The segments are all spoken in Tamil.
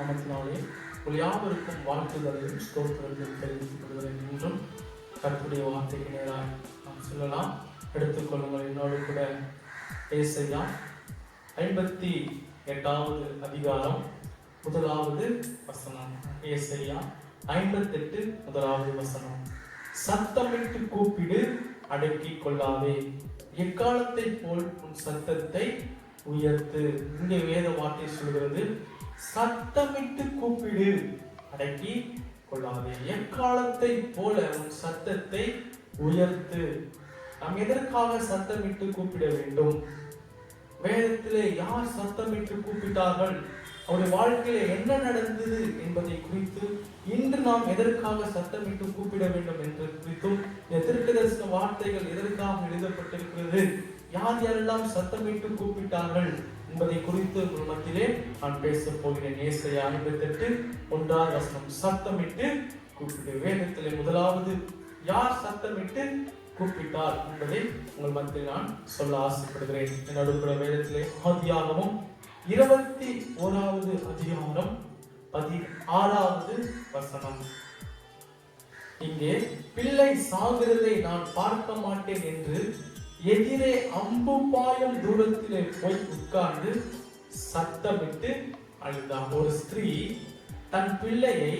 நாமத்தினாலே உங்கள் யாவருக்கும் வாழ்த்துதலையும் ஸ்தோத்திரத்தையும் தெரிவித்துக் கொள்கிறேன். என்றும் கர்த்தருடைய வார்த்தைக்கு நேராக நாம் சொல்லலாம். எடுத்துக்கொள்ளுங்கள் என்னோடு கூட. ஏசாயா 58வது அதிகாரம் 1வது வசனம். ஏசாயா 58 1வது வசனம். சத்தமிட்டு கூப்பிடு, அடக்கிக் கொள்ளாதே, எக்காலத்தை போல் உன் சத்தத்தை உயர்த்து. இங்கே வேத வார்த்தை சொல்கிறது, சத்தமிட்டு கூப்பிடு, அடக்கி கொள்ளாதே, எக்காலத்தை போல உன் சத்தத்தை உயர்த்து. நாம் எதற்காக சத்தமிட்டு கூப்பிட வேண்டும்? வேதத்திலே யார் சத்தமிட்டு கூப்பிட்டார்கள், அவருடைய வாழ்க்கையில என்ன நடந்தது என்பதை குறித்து, இன்று நாம் எதற்காக சத்தமிட்டு கூப்பிட வேண்டும் என்று குறித்தும், தீர்க்கதரிசன வார்த்தைகள் எதற்காக எழுதப்பட்டிருக்கிறது, யார் யாரெல்லாம் சத்தமிட்டு கூப்பிட்டார்கள் என்பதை குறித்து உங்கள் மத்தியிலே நான் பேசப் போகிறேன். ஏசாயா 58 1வது வசனம். சத்தமிட்டு கூப்பிடு. வேதத்திலே முதலாவது யார் சத்தமிட்டு கூப்பிட்டார் என்பதை உங்கள் மத்தியில் நான் சொல்ல ஆசைப்படுகிறேன். என்னோட வேதத்திலே ஆதியாகமம் 21வது அதிகாரம் 16வது வசனம். இங்கே பிள்ளை சாகிறதை நான் பார்க்க மாட்டேன் என்று எதிரே அம்பு பாயும் தூரத்திலே போய் உட்கார்ந்து சத்தமிட்டு அழுதாள். ஒரு ஸ்திரீ தன் பிள்ளையை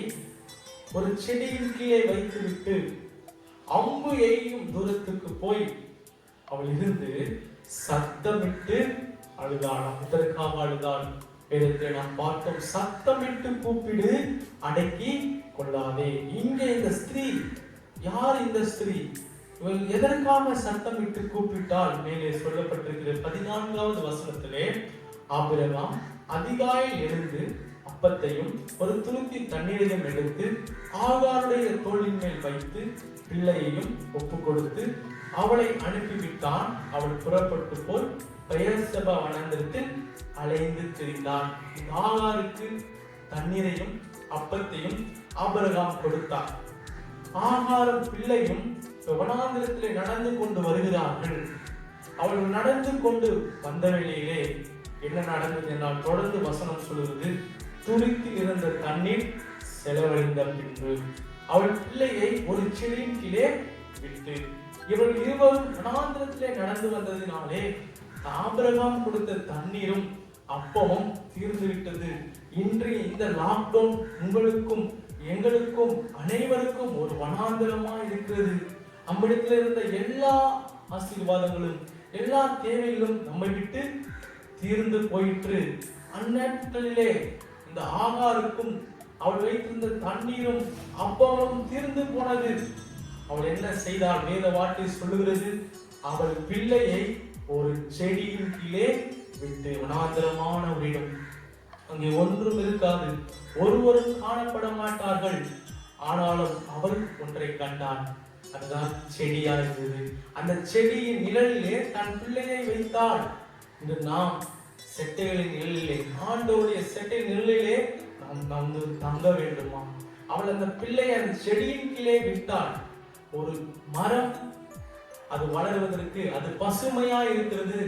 ஒரு செடியின் கீழே வைத்துவிட்டு அம்பு எய்யும் தூரத்துக்கு போய் அவள் இருந்து சத்தமிட்டு அழுதாள். இதற்காக அழுதாள். வேதத்தை நாம் பார்த்தோம், சத்தமிட்டு கூப்பிடு, அடக்கி கொள்ளாதே. இங்கே இந்த ஸ்திரீ யார்? இந்த ஸ்திரீ இவள் எதற்காக சத்தமிட்டு கூப்பிட்டால் மேலே சொல்லப்பட்டிருக்கிற 14வது வசனத்திலே, ஆபிரகாம் அதிகாலையில் எழுந்து அப்பத்தையும் ஒரு துருத்தி தண்ணீரையும் எடுத்து ஆகாருடைய தோளின் மேல் வைத்து பிள்ளையையும் ஒப்பு கொடுத்து அவளை அனுப்பிவிட்டான். அவள் புறப்பட்டு போய் பெயர்செபா வனாந்திரத்தில் அலைந்து திரிந்தான். ஆகாருக்கு தண்ணீரையும் அப்பத்தையும் ஆபிரகாம் கொடுத்தார். ஆகாரும் பிள்ளையும் வனாந்திரத்திலே நடந்து கொண்டு வருகிறார்கள். அவர்கள் நடந்து கொண்டு வந்த வேளையிலே என்ன நடந்தது என்றால், தொடர்ந்து வசனம் சொல்லுவது, துருத்தில் இருந்த தண்ணீர் செலவழிந்த பின்பு அவள் பிள்ளையை ஒரு செடியின் கீழே விட்டு, இவர்கள் இருவரும் வனாந்திரத்திலே நடந்து வந்ததினாலே ஆபிரகாம் கொடுத்த தண்ணீரும் அப்பமும் தீர்ந்து விட்டது. இன்றைய இந்த லாக்டவுன் உங்களுக்கும் எங்களுக்கும் அனைவருக்கும் ஒரு வனாந்திரமா இருக்கிறது. நம்மிடத்தில் இருந்த எல்லா ஆசீர்வாதங்களும் எல்லா தேவைகளும் நம்மை விட்டு தீர்ந்து போயிற்று. அந்நாட்களிலே இந்த ஆகாருக்கும் அவள் வைத்திருந்த தண்ணீரும் அப்பமும் தீர்ந்து போனது. அவள் என்ன செய்தாள்? வேத வார்த்தை சொல்லுகிறது, அவள் பிள்ளையை ஒரு செடியின் கீழே விட்டு, வனாந்திரமான ஒரு இடம், அங்கே ஒன்றும் இருக்காது, ஒருவரும் காணப்பட மாட்டார்கள். ஆனாலும் அவள் ஒன்றை கண்டாள், அதுதான் செடியா இருந்தது. அந்த செடியின் நிழலிலே தன் பிள்ளையை வைத்தாள். இன்று நாம் செட்டைகளின் நிழலிலே, ஆண்டவருடைய செட்டை நிழலிலே நாம் தங்க வேண்டுமா? அவள் அந்த பிள்ளையை அந்த செடியின் கீழே விட்டாள். ஒரு மரம் அது வளருவதற்கு அது பசுமையா இருக்கிறது.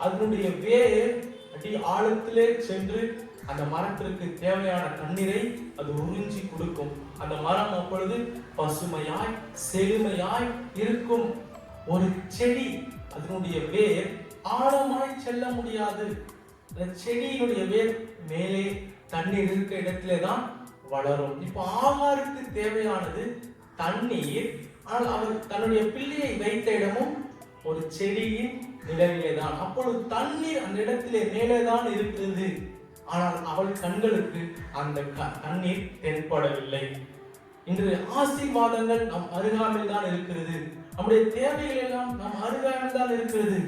அதனுடைய வேர் அடி ஆழத்திலே சென்று அந்த மரத்திற்கு தேவையான தண்ணீரை அது உறிஞ்சி கொடுக்கும். அந்த மரம் அப்பொழுது பசுமையாய் செழுமையாய் இருக்கும். ஒரு செடி அதனுடைய வேர் ஆழமாய் செல்ல முடியாது. அந்த செடியினுடைய வேர் மேலே தண்ணீர் இருக்க இடத்திலே தான் வளரும். இப்ப ஆகாருக்கு தேவையானது தண்ணீர். ஆனால் அவர் தன்னுடைய பிள்ளையை வைத்த இடமும் ஒரு செடியின் நிழலிலே தான். அப்பொழுது தண்ணீர் அந்த இடத்திலே மேலே தான் இருக்கிறது. ஆனால் அவள் கண்களுக்கு அந்த தண்ணீர் தென்படவில்லை. இன்று ஆசீர்வாதங்கள் நம் அருகாமையில் தான் இருக்கிறது. நம்முடைய தேவைகள் எல்லாம் நம் அருகாமையில் தான் இருக்கிறது.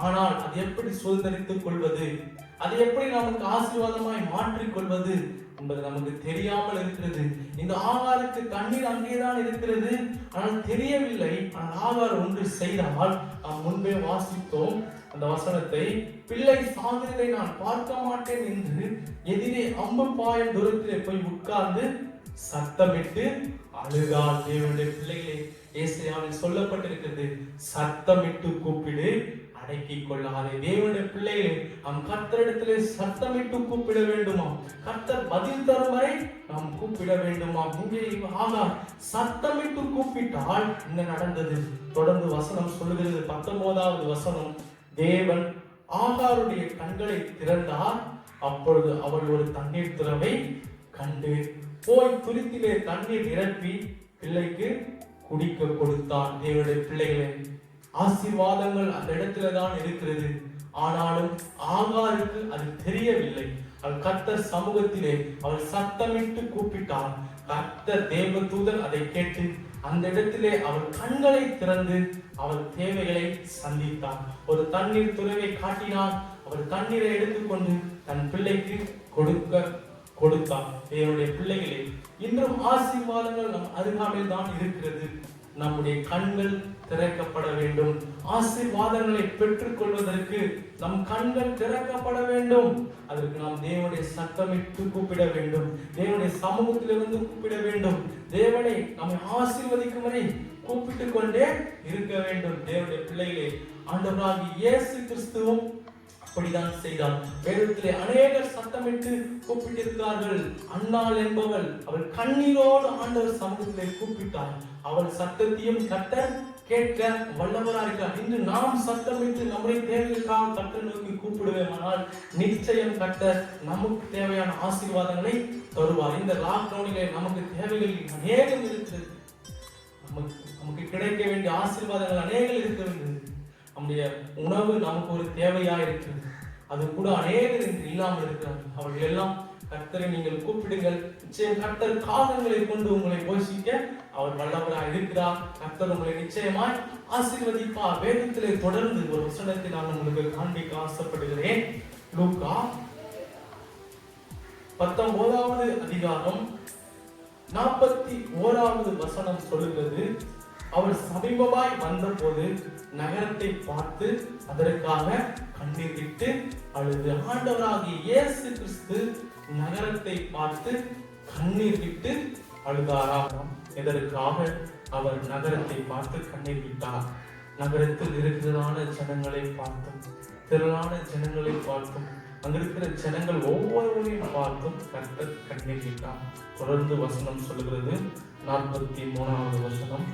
ஆனால் அது எப்படி சுதந்திரித்துக் கொள்வது, அதை எப்படி நமக்கு ஆசீர்வாதமாய் மாற்றிக் கொள்வது என்பது நமக்கு தெரியாமல் இருக்கிறது. இந்த ஆகாருக்கு தண்ணீர் அங்கேதான் இருக்கிறது, ஆனால் தெரியவில்லை. ஆனால் ஆகார் ஒன்று செய்தால், நாம் முன்பே வாசித்தோம் அந்த வசனத்தை, பிள்ளை சாகிறதை நான் பார்க்க மாட்டேன் என்று எதிரே அம்பு பாயும் தூரத்திலே போய் உட்கார்ந்து சத்தமிட்டு அழுதாள். தேவனுடைய பிள்ளைகளே, ஏசாயாவில் சொல்லப்பட்டிருக்கிறது, சத்தமிட்டு கூப்பிடு, அடக்கிக் கொள்ளாதே. தேவனுடைய பிள்ளைகளே, நாம் கர்த்தரிடத்திலே சத்தமிட்டு கூப்பிட வேண்டுமா? கர்த்தர் பதில் தரும் வரை நாம் கூப்பிட வேண்டுமா? இங்கே ஆகார் சத்தமிட்டு கூப்பிட்டால் என்ன நடந்தது? தொடர்ந்து வசனம் சொல்லுகிறது, 19வது வசனம். தேவன் ஆகாருடைய கண்களை திறந்தார். அப்பொழுது அவள் ஒரு தண்ணீர் திறவை கண்டு போய் துருத்திலே தண்ணீர் நிரப்பி பிள்ளைக்கு குடிக்க கொடுத்தான். தேவனுடைய பிள்ளைகளே, ஆசீர்வாதங்கள் அந்த இடத்துல தான் இருக்கிறது. ஆனாலும் ஆகாருக்கு அது தெரியவில்லை. அவள் கர்த்தர் சமூகத்திலே அவள் சத்தமிட்டு கூப்பிட்டாள். கர்த்தர் தேவதூதன் அதை கேட்டு அந்த இடத்திலே அவள் கண்களை திறந்து அவள் தேவைகளை சந்தித்தாள். ஒரு தண்ணீர் துறவை காட்டினான். அவள் தண்ணீரை எடுத்துக்கொண்டு தன் பிள்ளைக்கு கொடுத்தார். தேவனுடைய பிள்ளைகளே, இன்றும் ஆசீர்வாதங்கள் நம் அருகாமையில் தான் இருக்கிறது. நம்முடைய கண்கள் திறக்கப்பட வேண்டும். ஆசீர்வாதங்களை பெற்றுக் கொள்வதற்கு நம் கண்கள் திறக்கப்பட வேண்டும். அதற்கு நாம் தேவனுடைய சத்தமிட்டு கூப்பிட வேண்டும். தேவனுடைய சமூகத்திலிருந்து கூப்பிட வேண்டும். தேவனை நம்மை ஆசீர்வதிக்கும் வரை கூப்பிட்டுக் கொண்டே இருக்க வேண்டும். தேவனுடைய பிள்ளைகளே, ஆண்டவராகிய இயேசு கிறிஸ்துவும் அப்படிதான் செய்தார். வேதத்திலே அநேகர் சத்தமிட்டு கூப்பிட்டிருக்கிறார்கள். அன்னாள் என்பவள் அவள் கண்ணீரோடு ஆண்டவர் சமூகத்திலே கூப்பிட்டாள். அவள் சத்தத்தையும் கர்த்தர் கேட்க வல்லவராக இருக்கிறார். இன்று நாம் சத்தமிட்டு நம்முடைய தேவைகளுக்காக கர்த்தர் நோக்கி கூப்பிடுவேமானால் நிச்சயம் கர்த்தர் நமக்கு தேவையான ஆசீர்வாதங்களை தருவார். இந்த லாக்டவுனிலே நமக்கு தேவைகள் அநேகம் இருக்கிறது. நமக்கு கிடைக்க வேண்டிய ஆசீர்வாதங்கள் அநேகம் இருக்கிறது. நம்முடைய உணவு நமக்கு ஒரு தேவையா இருக்கிறது. அது கூட அநேகர் இன்று இல்லாமல் இருக்கிறார்கள். அவர்கள் எல்லாம் கர்த்தரை நீங்கள் கூப்பிடுங்கள். நிச்சயம் கர்த்தர் காலங்களை கொண்டு உங்களை போஷிக்க அவர் வல்லவராக இருக்கிறார். கர்த்தர் உங்களை நிச்சயமாய் ஆசீர்வதிப்பார். வேதத்திலே தொடர்ந்து ஒரு வசனத்தை நான் உங்களுக்கு காண்பிக்க ஆசைப்படுகிறேன். லூக்கா 19வது அதிகாரம் 41வது வசனம் சொல்லுகிறது, அவர் சமீபமாய் வந்தபோது நகரத்தை பார்த்து அதற்காக கண்ணீர் விட்டு அழுது. ஆண்டவராகிய இயேசு கிறிஸ்து நகரத்தை பார்த்து கண்ணீர் விட்டு அழுதாராம். எதற்காக அவர் நகரத்தை பார்த்து கண்ணீர் விட்டார்? நகரத்தில் இருக்கிறதான ஜனங்களை பார்த்தும், திரளான ஜனங்களை பார்த்தும், அங்கிருக்கிற ஜனங்கள் ஒவ்வொருவரையும் பார்த்தும் கர்த்தர் கண்ணீர் விட்டார். தொடர்ந்து வசனம் சொல்லுகிறது, 43வது வசனம்.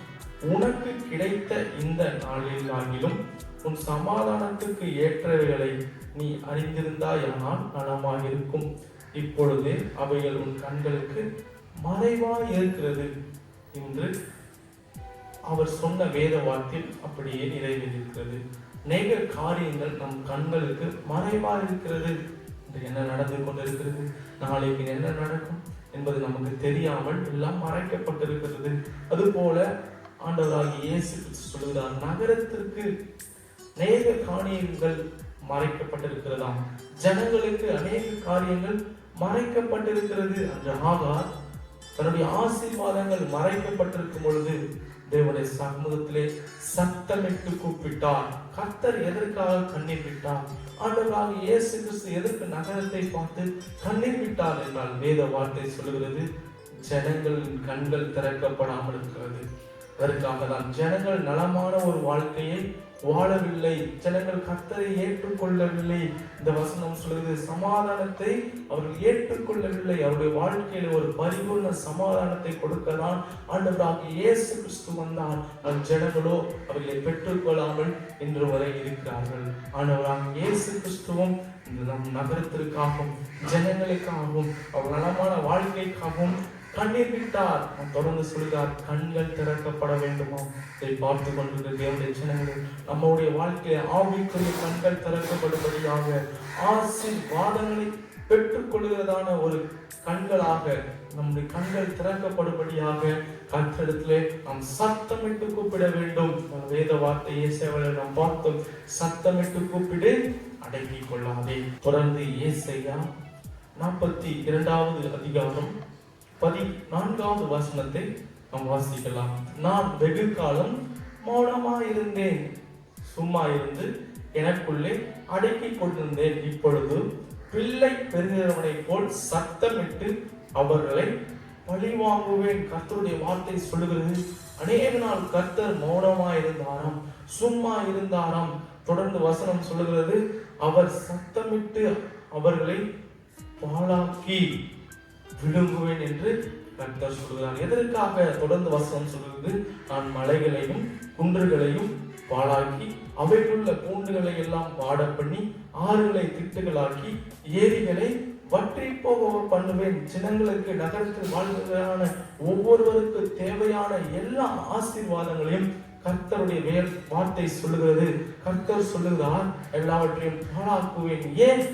உனக்கு கிடைத்த இந்த நாளில் ஆகிலும் உன் சமாதானத்துக்கு ஏற்றவைகளை நீ அறிந்திருந்தாயானால் நலமாக இருக்கும். இப்பொழுது அவைகள் உன் கண்களுக்கு மறைவாய் இருக்கிறது என்று அவர் சொன்ன வேத வாக்கில் அப்படியே நிறைவேறியிருக்கிறது. அநேக காரியங்கள் நம் கண்களுக்கு மறைவாய் இருக்கிறது. என்ன நடந்து கொண்டிருக்கிறது, நாளைக்கு என்ன நடக்கும் என்பது நமக்கு தெரியாமல் எல்லாம் மறைக்கப்பட்டிருக்கிறது. அதுபோல ஆண்டவராகிய இயேசு சொல்கிறார், நகரத்திற்கு அநேக காரியங்கள் மறைக்கப்பட்டிருக்கிறதாம். ஜனங்களுக்கு அநேக காரியங்கள் மறைக்கப்பட்டிருக்கிறது. அந்த ஆகார் தன்னுடைய ஆசீர்வாதங்கள் மறைக்கப்பட்டிருக்கும் பொழுது தேவனுடைய சமூகத்திலே சத்தமிட்டு கூப்பிட்டார். கர்த்தர் எதற்காக கண்ணீர் விட்டார்? ஆண்டவராகிய இயேசு கிறிஸ்து எதற்கு நகரத்தை பார்த்து கண்ணீர் விட்டார் என்றால் வேத வார்த்தை சொல்லுகிறது, ஜனங்களின் கண்கள் திறக்கப்படாமல் இருக்கிறது. அதற்காக தான் ஜனங்கள் நலமான ஒரு வாழ்க்கையை வாழவில்லை. ஜனங்கள் கர்த்தரை ஏற்றுக்கொள்ளவில்லை. இந்த வசனம் சொல்லுகிறது, சமாதானத்தை அவர்கள் ஏற்றுக்கொள்ளவில்லை. அவருடைய வாழ்க்கையில ஒரு பரிபூர்ண சமாதானத்தை கொடுக்கதான் ஆண்டவராகிய இயேசு கிறிஸ்து வந்தார். ஜனங்களோ அவர்களை பெற்றுக்கொள்ளாமல் இன்று வரை இருக்கிறார்கள். ஆண்டவராகிய இயேசு கிறிஸ்துவும் நம் நகரத்திற்காகவும் ஜனங்களுக்காகவும் அவர் நலமான வாழ்க்கைக்காகவும் கண்ணீர் விட்டார். தொடர்ந்து சொல்கிறார், கண்கள் திறக்கப்பட வேண்டுமா? இதை பார்த்து கொண்டிருக்கிற தேவனுடைய ஜனங்களே, நம்முடைய வாழ்க்கையை ஆவிக்குரிய கண்கள் திறக்கப்படும்படியாக, ஆசீர்வாதங்களை பெற்றுக் கொள்கிறதான ஒரு கண்களாக நம்முடைய கண்கள் திறக்கப்படும்படியாக கர்த்தரிடத்திலே நாம் சத்தமிட்டு கூப்பிட வேண்டும். வேத வார்த்தை ஏசாயாவிலே நாம் பார்த்தோம், சத்தமிட்டு கூப்பிடு அடங்கிக் கொள்ளாதே. தொடர்ந்து ஏசாயா 42வது அதிகாரம் 14வது வசனத்தை நாம் வாசிக்கலாம். நான் வெகு காலம் மௌனமாயிருந்தேன், சும்மா இருந்து எனக்குள்ளே அடக்கிக் கொண்டிருந்தேன். இப்பொழுது பிள்ளை பெறுகிறவனை போல் சத்தமிட்டு அவர்களை பழிவாங்குவேன். கர்த்தருடைய வார்த்தை சொல்லுகிறது, அநேக நாள் கர்த்தர் மௌனமாயிருந்தாராம், சும்மா இருந்தாராம். தொடர்ந்து வசனம் சொல்லுகிறது, அவர் சத்தமிட்டு அவர்களை பாழாக்கி விழுங்குவேன் என்று கர்த்தர் சொல்கிறார். எதற்காக தொடர்ந்து வசனம் சொல்கிறது? நான் மலைகளையும் குன்றுகளையும் பாழாக்கி அவைக்குள்ள பூண்டுகளை எல்லாம் வாட பண்ணி ஆறுகளை திட்டுகளாக்கி ஏரிகளை வற்றி போக பண்ணுவேன். ஜனங்களுக்கு நகரத்தில் வாழ்வதான ஒவ்வொருவருக்கு தேவையான எல்லா ஆசீர்வாதங்களையும் கர்த்தருடைய வார்த்தை சொல்லுகிறது. கர்த்தர் சொல்லுகிறார், எல்லாவற்றையும் பாழாக்குவேன். ஏன்?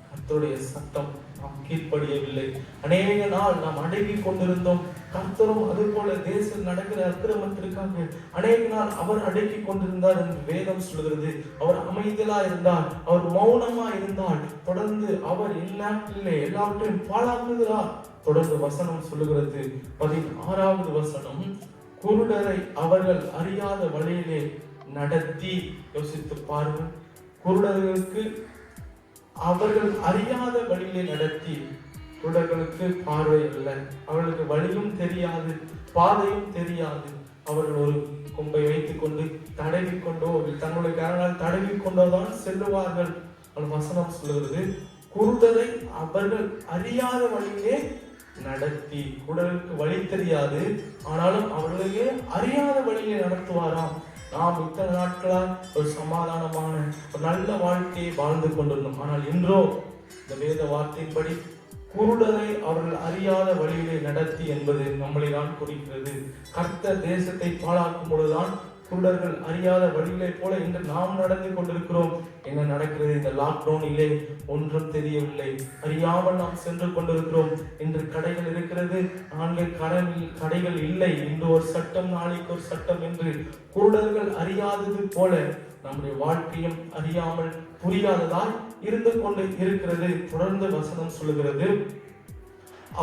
கர்த்தருடைய சத்தம் நாம் கீழ்ப்படியவில்லை. அநேக நாள் நாம் அடங்கி கொண்டிருந்தோம். கர்த்தரும் அது போல தேசம் நடக்கிற அக்கிரமத்திற்காக அநேக நாள் அவர் அடக்கி கொண்டிருந்தார் என்று வேதம் சொல்கிறது. அவர் அமைதியா இருந்தார், அவர் மௌனமா இருந்தார். தொடர்ந்து அவர் இந்நாட்டிலே எல்லாவற்றையும் பாழாக்குகிறார். தொடர்ந்து வசனம் சொல்லுகிறது, 16வது வசனம், குருடரை அவர்கள் அறியாத வழியிலே நடத்தி. யோசித்து பாருங்கள், குருடர்களுக்கு அவர்கள் அறியாத வழியிலே நடத்தி. குருடர்களுக்கு பார்வை இல்லை, அவர்களுக்கு வழியும் தெரியாது, பாதையும் தெரியாது. அவர்கள் ஒரு கொம்பை வைத்துக் கொண்டு தடவி கொண்டோ தங்களுடைய காரணால் தடவி கொண்டோதான் செல்லுவார்கள். வசனம் சொல்லுகிறது, குருடரை அவர்கள் அறியாத வழியிலே நடத்தி. குருடருக்கு வழி தெரியாது, ஆனாலும் அவர்களையே அறியாத வழியிலே நடத்துவாராம். நாம் இத்தனை நாட்களால் ஒரு சமாதானமான ஒரு நல்ல வாழ்க்கையை வாழ்ந்து கொண்டிருந்தோம். ஆனால் இன்றோ இந்த வேத வார்த்தையின்படி குருடரை அவர்கள் அறியாத வழியிலே நடத்தி என்பது நம்மளை தான் குறிக்கிறது. கர்த்தர் தேசத்தை பாழாக்கும் பொழுதுதான் குருடர்கள் அறியாத வழியிலே போல இன்று நாம் நடந்து கொண்டிருக்கிறோம். என்ன நடக்கிறது? இந்த லாக்டவுனிலே ஒன்றும் தெரியவில்லை, அறியாமல் நாம் சென்று கொண்டிருக்கிறோம். இன்று கடைகள் இருக்கிறது, நான்கு கடைகள் இல்லை, இன்று ஒரு சட்டம் நாளைக்கு ஒரு சட்டம் என்று குருடர்கள் அறியாதது போல நம்முடைய வாழ்க்கையும் அறியாமல் புரியாததால் இருந்து கொண்டு இருக்கிறது. தொடர்ந்து வசனம் சொல்லுகிறது,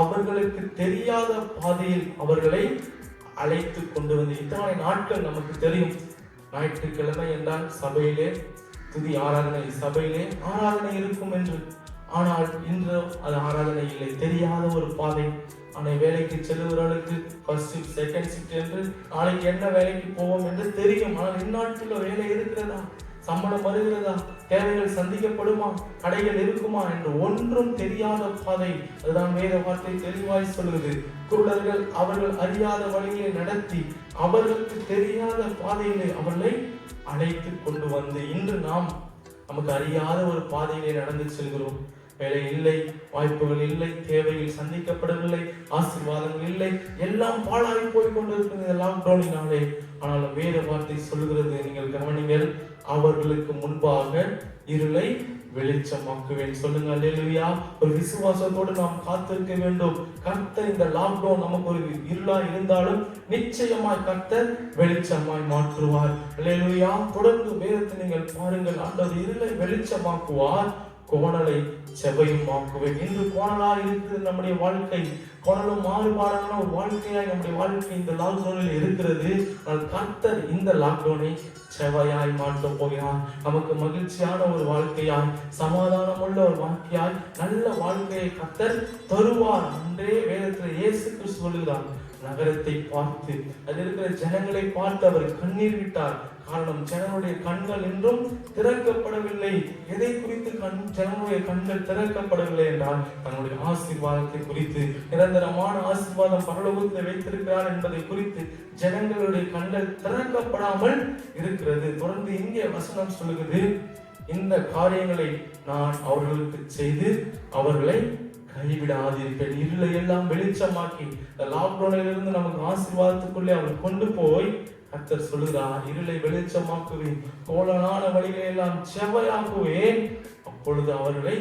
அவர்களுக்கு தெரியாத பாதையில் அவர்களை அழைத்து கொண்டு வந்து. இத்தனை நாட்கள் நமக்கு தெரியும், ஞாயிற்றுக்கிழமை என்றால் சபையிலே துதி ஆராதனை, சபையிலே ஆராதனை இருக்கும் என்று. ஆனால் இன்று அது ஆராதனை இல்லை, தெரியாத ஒரு பாதை. ஆனால் வேலைக்கு செல்லுகிறவர்களுக்கு ஃபர்ஸ்ட் ஷிஃப்ட், செகண்ட் ஷிஃப்ட் என்று நாளைக்கு என்ன வேலைக்கு போவோம் என்று தெரியும். ஆனால் இந்நாட்டில் வேலை இருக்கிறதா, சம்பளம் வருகிறதா, தேவைகள் சந்திக்கப்படுமா, கடைகள் இருக்குமா என்று ஒன்றும் தெரியாத பாதை. அதுதான் வேத வார்த்தை தெளிவாய் சொல்லுது. குருடர்கள் அவர்கள் அறியாத வழியை நடத்தி அவர்களுக்கு தெரியாத பாதையிலே அவர்களை அழைத்து கொண்டு வந்து இன்று நாம் நமக்கு அறியாத ஒரு பாதையிலே நடந்து செல்கிறோம். வேலை இல்லை, வாய்ப்புகள் இல்லை, தேவைகள் சந்திக்கப்படவில்லை, ஆசீர்வாதங்கள் இல்லை, எல்லாம் பாழாகி போய் கொண்டிருக்கிறது லாக்டவுனினாலே. ஆனால் வேத வார்த்தை சொல்லுகிறது, நீங்கள் கவனிங்கள், அவர்களுக்கு முன்பாக இருளை வெளிச்சமாக்குவேன். சொல்லுங்க அல்லேலூயா. ஒரு விசுவாசத்தோடு நாம் காத்திருக்க வேண்டும். கர்த்தர் இந்த லாக்டவுன் நமக்கு ஒரு இருளா இருந்தாலும் நிச்சயமாய் கர்த்தர் வெளிச்சமாய் மாற்றுவார். அல்லேலூயா. தொடர்ந்து வேதத்தை நீங்கள் பாருங்கள், ஆண்டவர் இருளை வெளிச்சமாக்குவார், கோணலை செவையும் ஆக்குவேன். இன்று கோணலா இருக்கிறது நம்முடைய வாழ்க்கை, கோணலும் மாறுபாடான ஒரு வாழ்க்கையாய் நம்முடைய வாழ்க்கை இந்த லாக்டவுனில் இருக்கிறது. கர்த்தர் இந்த லாக்டவுனை செவையாய் மாற்ற போகிறார். நமக்கு மகிழ்ச்சியான ஒரு வாழ்க்கையாய், சமாதானமுள்ள ஒரு வாழ்க்கையாய், நல்ல வாழ்க்கையை கர்த்தர் தருவார். அன்றே வேதத்தில் இயேசு கிறிஸ்து சொல்லுகிறார், நகரத்தை பார்த்து அதில் இருக்கிற ஜனங்களை பார்த்து அவர் கண்ணீர் விட்டார். காரணம், ஜனங்களுடைய கண்கள் இன்றும் திறக்கப்படவில்லை. எதை குறித்து ஜனங்களுடைய கண்கள் திறக்கப்படவில்லை என்றால் தன்னுடைய ஆசீர்வாதத்தை குறித்து, நிரந்தரமான ஆசீர்வாதம் பரலோகத்தில் வைத்திருக்கிறார் என்பதை குறித்து ஜனங்களுடைய கண்கள் திறக்கப்படாமல் இருக்கிறது. தொடர்ந்து இங்கே வசனம் சொல்லுகிறது, இந்த காரியங்களை நான் அவர்களுக்கு செய்து அவர்களை கைவிடாதீர்கள். இருளை எல்லாம் வெளிச்சமாக்கி இந்த லாக்டவுனில் இருந்து நமக்கு ஆசீர்வாதத்துக்குள்ளே அவர் கொண்டு போய் கர்த்தர் சொல்லுகிறார், இருளை வெளிச்சமாக்குவேன், கோலனான வழிகளை எல்லாம் செவ்வையாக்குவேன், அப்பொழுது அவர்களை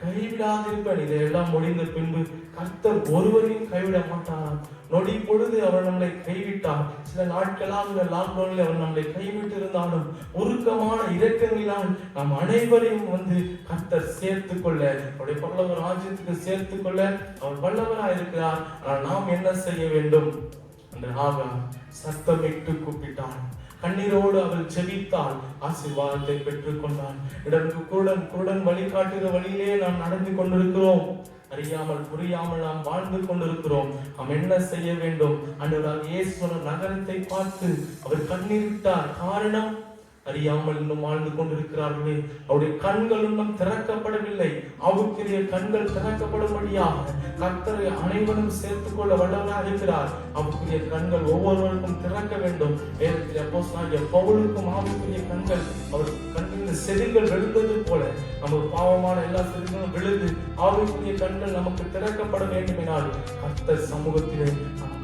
கைவிடாதிருப்பேன். இதையெல்லாம் முடிந்த பின்பு கர்த்தர் ஒருவரையும் கைவிட மாட்டார். நொடி பொழுது அவர் நம்மளை கைவிட்டார். சில நாட்களாக லாக்டவுனில் அவர் நம்மளை கைவிட்டு இருந்தாலும் உருக்கமான இரக்கங்களினால் நாம் அனைவரையும் கர்த்தர் சேர்த்துக் கொள்ள, அவருடைய பரலோக ராஜ்யத்துக்கு சேர்த்துக் கொள்ள அவர் வல்லவராய் இருக்கிறார். ஆனால் நாம் என்ன செய்ய வேண்டும்? அந்த ஆகார் சத்தமிட்டு கூப்பிட்டான், கண்ணீரோடு அவள் ஜெபித்தாள், ஆசீர்வாதத்தை பெற்றுக் கொண்டாள். இடருக்கு குருடன் வழிகாட்டுகிற வழியிலே நாம் நடந்து கொண்டிருக்கிறோம். அறியாமல் புரியாமல் நாம் வாழ்ந்து கொண்டிருக்கிறோம். நாம் என்ன செய்ய வேண்டும்? ஆண்டவராகிய இயேசு நகரத்தை பார்த்து அவர் கண்ணீர் விட்டார். காரணம், அறியாமல் இன்னும் வாழ்ந்து கொண்டிருக்கிறார்களே, அவருடைய கண்கள் இன்னும் திறக்கப்படவில்லை. ஆவிக்குரிய கண்கள் திறக்கப்படும்படியாக கர்த்தரை அனைவரும் சேர்த்துக் கொள்ள வல்லவராக இருக்கிறார். ஆவிக்குரிய கண்கள் ஒவ்வொருவருக்கும் திறக்க வேண்டும். வேதத்தில் அப்போஸ்தலனாகிய பவுலுக்கும் ஆவிக்குரிய கண்கள், அவர் கண்ணின் செதில்கள் விழுந்தது போல நமக்கு பாவமான எல்லா செதில்களும் விழுந்து ஆவிக்குரிய கண்கள் நமக்கு திறக்கப்பட வேண்டுமென்றால் கர்த்தர் சமூகத்திலே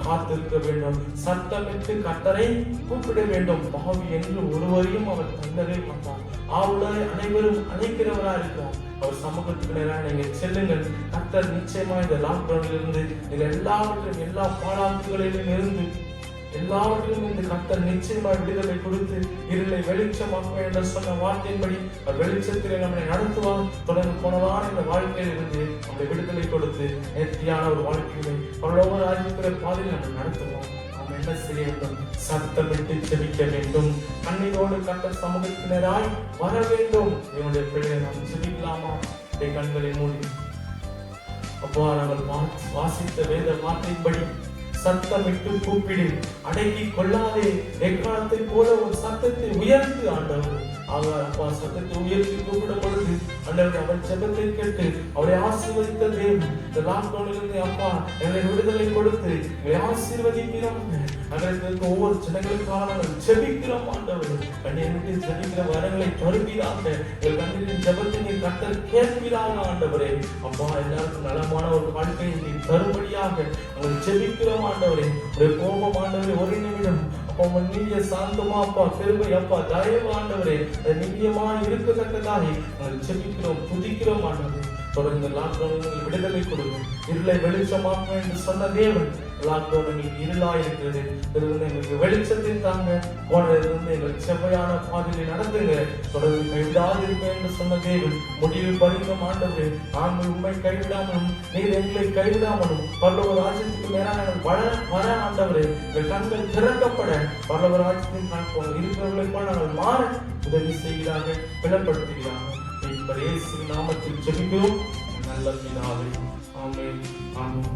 காத்திருக்க வேண்டும். சத்தமிட்டு கர்த்தரை கூப்பிட வேண்டும். பாவி என்று ஒருவரையும் அவர் தந்தவே மாட்டார். ஆவுலாய் அனைவரும் அழைக்கிறவரா இருக்கிறார். அவர் சமூகத்துக்கு நேராக நீங்க செல்லுங்கள். கர்த்தர் நிச்சயமா இந்த லாக்டவுனில் இருந்து எல்லாவற்றையும், எல்லா பாலாக்குகளிலும் இருந்து எல்லாவற்றிலும் இந்த கர்த்தர் நிச்சயமா விடுதலை கொடுத்து இருளை வெளிச்சமாக்குவேன் என்று சொன்ன வார்த்தையின்படி வெளிச்சத்திலே நம்மை நடத்துவார். தொடர்ந்து போனதான இந்த வாழ்க்கையில் இருந்து நம்மை விடுதலை கொடுத்து நேர்த்தியான ஒரு வாழ்க்கையை அவரோட ராஜ்யத்திலே பாதையில் நம்மை நடத்துவார். நாம் என்ன செய்ய வேண்டும்? சத்தமிட்டு ஜெபிக்க வேண்டும். கண்ணீரோடு கர்த்தர் சமூகத்தினராய் வர வேண்டும். என்னுடைய பிள்ளையை நாம் ஜெபிக்கலாமா? கண்களை மூடி அப்பா, நாங்கள் வாசித்த வேத வார்த்தையின்படி சத்தமிட்டு கூப்பிடு, அடக்கி கொள்ளாதே. எக்காலத்தை போல ஒரு சத்தத்தை உயர்த்து ஆண்டவர். அப்பா, சத்தத்தை உயர்த்தி கூப்பிடும் பொழுது ஆண்டவர் அவர் ஜெபத்தை கேட்டு அவரை ஆசீர்வதித்த தேவன் இந்த லாக்டவுனிலிருந்து அப்பா எங்களை விடுதலை கொடுத்து எங்களை ஆசீர்வதிக்கிறோம். நகரத்திற்கு ஒவ்வொரு ஜனங்களுக்காக ஜெபிக்கிறோம் ஆண்டவர். கண்ணீர் விட்டு ஜெபிக்கிற வரங்களை தருவீராக. எங்கள் கண்ணீரின் ஜெபத்தை நீ கர்த்தர் கேட்பீராக ஆண்டவரே. அப்பா, எல்லாருக்கும் நலமான ஒரு வாழ்க்கையை நீ தரும்படியாக நாங்கள் ஜெபிக்கிறோம் ஆண்டவரே. ஒரு கோபம் ஆண்டவரே, ஒரு நிமிடம் அப்பா நீங்க சாந்தமா அப்பா, பெருமை அப்பா, தயவு ஆண்டவரே நிச்சயமா இருக்கத்தக்கதாக நாங்கள் ஜெபிக்கிறோம், துதிக்கிறோம் ஆண்டவரே. தொடர்ந்து லாக்டவுன் விடுதலை கொடுக்கும், இருளை வெளிச்சமாக்கும் என்று சொன்ன தேவன் லாக்டவுன் எங்களுக்கு இருளா இருக்கிறது, இதிலிருந்து எங்களுக்கு வெளிச்சத்தை தாங்க, போனதிலிருந்து எங்களுக்கு செவ்வையான பாதையை நடத்துங்க, தொடர்ந்து கைவிடாது இருப்பேன் என்று சொன்ன தேவன் முடிவில் பறிக்கும் ஆண்டவரே. நாங்கள் உண்மை கைவிடாமலும் நீர் எங்களை கைவிடாமலும் பரலோக ராஜ்யத்துக்கு மேலாக வர ஆண்டவரே. எங்கள் கண்கள் திறக்கப்பட பரலோக ராஜ்யத்தின் காண்போம் இருக்கிறவர்களை போல நாங்கள் மாற உதவி செய்கிறார்கள், பலப்படுத்துகிறார்கள். நாமத்தில் ஜெபிக்கிறோம் நல்ல பிதாவே. ஆமென், ஆமென்.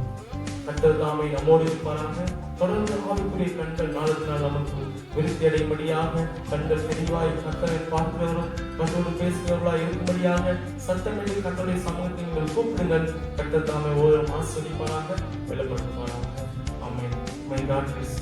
கர்த்தர் தாமே நம்மோடு இருப்பாராக. தொடர்ந்து ஆவிக்குரிய கண்கள் நாளுக்கு நாள் நமக்கு விருத்தி அடையும்படியாக, கண்கள் தெளிவாய் கர்த்தரை பார்க்கிறவரும் கர்த்தரோடு பேசுகிறவர்களாய் இருக்கும்படியாக சத்தமிட்டு கர்த்தருடைய சமூகத்தை நீங்கள் கூப்பிடுங்கள். கர்த்தர் தாமே ஓரம் ஆஸ்வதிப்பாராக, பலப்படுத்துவாராக. ஆமென். My God plus.